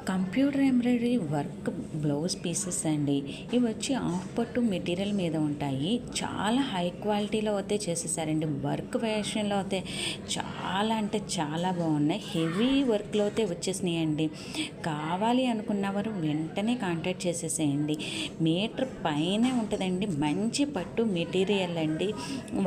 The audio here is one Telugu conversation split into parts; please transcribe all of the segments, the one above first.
Computer embroidery work blouse pieces అండి. ఇవి వచ్చి హాఫ్ పట్టు మెటీరియల్ మీద ఉంటాయి. చాలా హై క్వాలిటీలో అయితే చేసేసారండి. వర్క్ విషయంలో అయితే చాలా అంటే చాలా బాగున్నాయి. హెవీ వర్క్లో అయితే వచ్చేసినాయండి. కావాలి అనుకున్నవారు వెంటనే కాంటాక్ట్ చేసేసేయండి. మీటర్ పైనే ఉంటుందండి. మంచి పట్టు మెటీరియల్ అండి.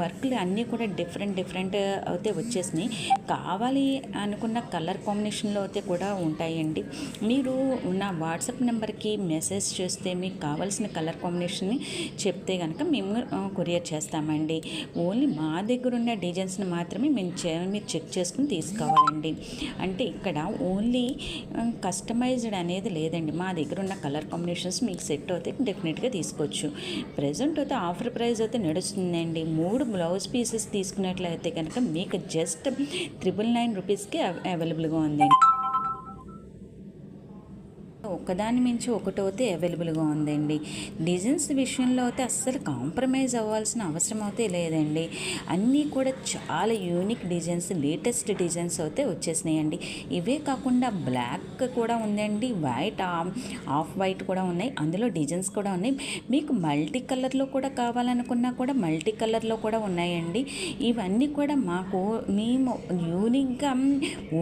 వర్క్లు అన్నీ కూడా డిఫరెంట్ అయితే వచ్చేసినాయి. కావాలి అనుకున్న కలర్ కాంబినేషన్లో అయితే కూడా ఉంటాయండి. మీరు నా వాట్సాప్ నెంబర్కి మెసేజ్ చేస్తే మీకు కావాల్సిన కలర్ కాంబినేషన్ని చెప్తే కనుక మేము కొరియర్ చేస్తామండి. ఓన్లీ మా దగ్గర ఉన్న డిజైన్స్ని మాత్రమే మీరు చెక్ చేసుకుని తీసుకోవాలండి. అంటే ఇక్కడ ఓన్లీ కస్టమైజ్డ్ అనేది లేదండి. మా దగ్గర ఉన్న కలర్ కాంబినేషన్స్ మీకు సెట్ అవుతే డెఫినెట్గా తీసుకోవచ్చు. ప్రజెంట్ అయితే ఆఫర్ ప్రైస్ అయితే నడుస్తుందండి. 3 బ్లౌజ్ పీసెస్ తీసుకున్నట్లయితే కనుక మీకు జస్ట్ 999 రూపీస్కి అవైలబుల్గా ఉంది. ఒకదాని మించి ఒకటైతే అవైలబుల్గా ఉందండి. డిజైన్స్ విషయంలో అయితే అస్సలు కాంప్రమైజ్ అవ్వాల్సిన అవసరం అయితే లేదండి. అన్నీ కూడా చాలా యూనిక్ డిజైన్స్, లేటెస్ట్ డిజైన్స్ అయితే వచ్చేసినాయండి. ఇవే కాకుండా బ్లాక్ కూడా ఉందండి, వైట్, ఆఫ్ వైట్ కూడా ఉన్నాయి. అందులో డిజైన్స్ కూడా ఉన్నాయి. మీకు మల్టీ కలర్లో కూడా కావాలనుకున్నా కూడా మల్టీ కలర్లో కూడా ఉన్నాయండి. ఇవన్నీ కూడా మేము యూనిక్గా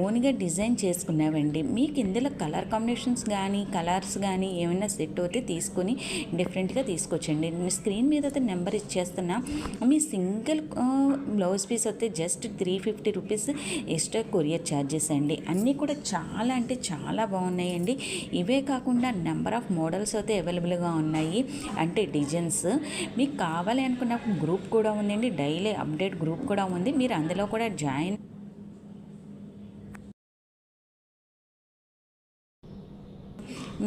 ఓన్గా డిజైన్ చేసుకున్నామండి. మీకు ఇందులో కలర్ కాంబినేషన్స్ కానీ కలర్స్ కానీ ఏమైనా సెట్ అయితే తీసుకొని డిఫరెంట్గా తీసుకొచ్చండి. స్క్రీన్ మీద అయితే నెంబర్ ఇచ్చేస్తున్నా. మీ సింగిల్ బ్లౌజ్ పీస్ అయితే just 350 rupees extra courier charges అండి. అన్నీ కూడా చాలా అంటే చాలా బాగున్నాయండి. ఇవే కాకుండా నెంబర్ ఆఫ్ మోడల్స్ అయితే అవైలబుల్గా ఉన్నాయి. అంటే డిజైన్స్ మీకు కావాలి అనుకున్న గ్రూప్ కూడా ఉందండి. డైలీ అప్డేట్ గ్రూప్ కూడా ఉంది. మీరు అందులో కూడా జాయిన్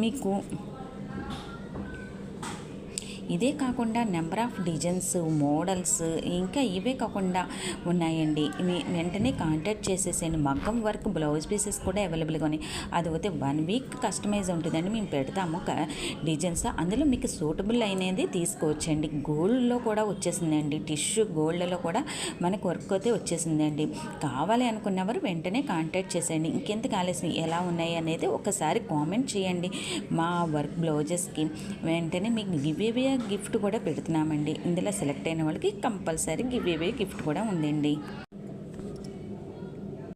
మీకు ఇదే కాకుండా నెంబర్ ఆఫ్ డిజైన్స్, మోడల్స్ ఇంకా ఇవే కాకుండా ఉన్నాయండి. వెంటనే కాంటాక్ట్ చేసేసేయండి. మగ్గం వర్క్ బ్లౌజ్ పీసెస్ కూడా అవైలబుల్గా ఉన్నాయి. అది అయితే 1 వీక్ కస్టమైజ్ ఉంటుందండి. మేము పెడతాము డిజైన్స్. అందులో మీకు సూటబుల్ అయినది తీసుకోవచ్చండి. గోల్డ్లో కూడా వచ్చేసిందండి. టిష్యూ గోల్డ్లో కూడా మనకు వర్క్ అయితే వచ్చేసిందండి. కావాలి అనుకున్నవారు వెంటనే కాంటాక్ట్ చేసేయండి. ఇంకెందుకు ఆలస్యం, ఎలా ఉన్నాయి అనేది ఒకసారి కామెంట్ చేయండి. మా వర్క్ బ్లౌజెస్కి వెంటనే మీకు గివ్ గిఫ్ట్ కూడా పెడుతున్నామండి. ఇందులో సెలెక్ట్ అయిన వాళ్ళకి కంపల్సరీ గివ్ అవే గిఫ్ట్ కూడా ఉందండి.